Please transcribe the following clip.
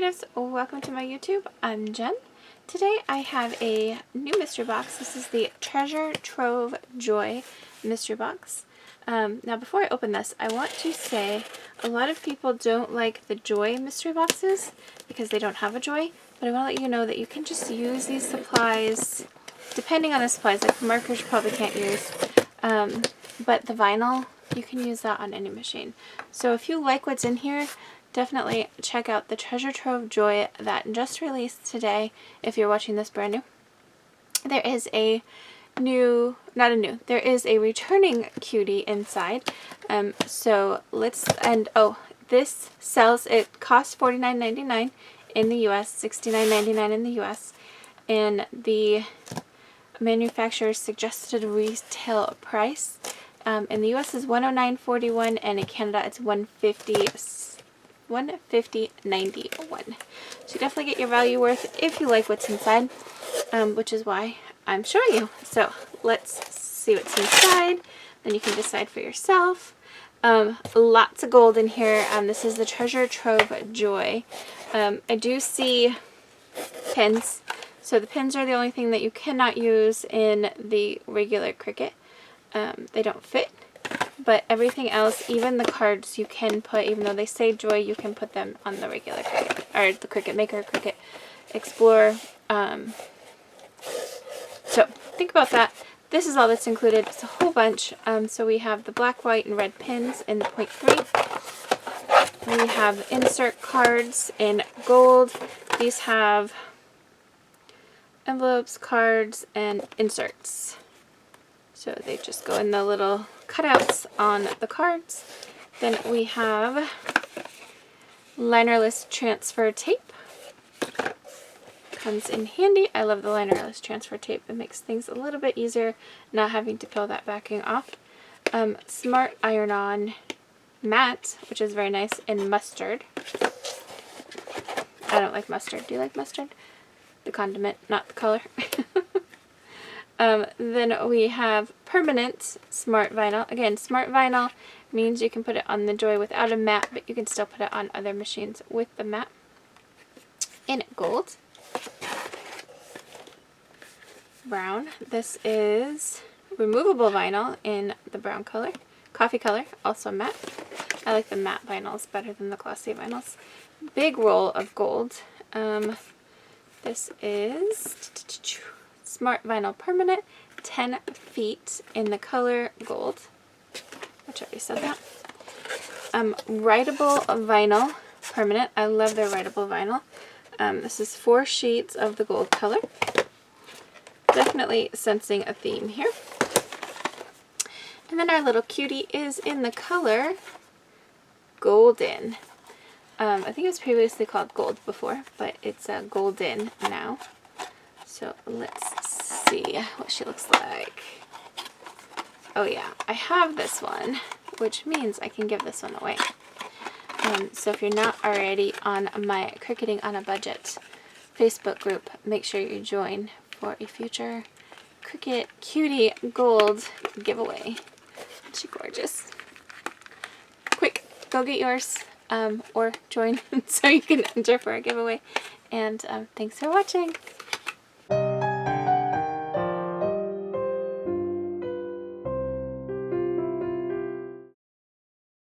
creatives, welcome to my YouTube. I'm Jen. Today I have a new mystery box. This is the Treasure Trove Joy mystery box. Now before I open this, I want to say a lot of people don't like the Joy mystery boxes because they don't have a joy, but I want to let you know that you can just use these supplies depending on the supplies. Like markers you probably can't use, but the vinyl, you can use that on any machine. So if you like what's in here, definitely check out the Treasure Trove Joy that just released today if you're watching this brand new. There is a there is a returning Cutie inside. This sells, it costs $49.99 in the US, $69.99 in the US, and the manufacturer's suggested retail price in the US is $109.41, and in Canada it's $150.91. So you definitely get your value worth if you like what's inside, which is why I'm showing you. So let's see what's inside, then you can decide for yourself. Lots of gold in here. This is the Treasure Trove Joy. I do see pins. So the pins are the only thing that you cannot use in the regular Cricut. They don't fit. But everything else, even the cards, you can put, even though they say Joy, you can put them on the regular Cricut, or the Cricut Maker, Cricut Explorer. So think about that. This is all that's included. It's a whole bunch. So we have the black, white, and red pins in 0.3. We have insert cards in gold. These have envelopes, cards, and inserts. So they just go in the little cutouts on the cards. Then we have Linerless transfer tape. Comes in handy. I love the Linerless transfer tape. It makes things a little bit easier not having to peel that backing off. Smart iron-on matte, which is very nice, in mustard. I don't like mustard. Do you like mustard? The condiment, not the color. Then we have permanent smart vinyl. Again, smart vinyl means you can put it on the Joy without a matte, but you can still put it on other machines with the matte. In gold. Brown. This is removable vinyl in the brown color. Coffee color, also matte. I like the matte vinyls better than the glossy vinyls. Big roll of gold. This is Smart Vinyl Permanent, 10 feet in the color gold, which I already said that. Writable Vinyl Permanent. I love their writable vinyl. This is 4 sheets of the gold color. Definitely sensing a theme here. And then our little Cutie is in the color Golden. I think it was previously called Gold before, but it's Golden now. So let's see what she looks like. Oh yeah, I have this one, which means I can give this one away. So if you're not already on my Cricketing on a Budget Facebook group, make sure you join for a future Cricut Cutie Gold giveaway. Isn't she gorgeous? Quick, go get yours, or join so you can enter for a giveaway. And thanks for watching.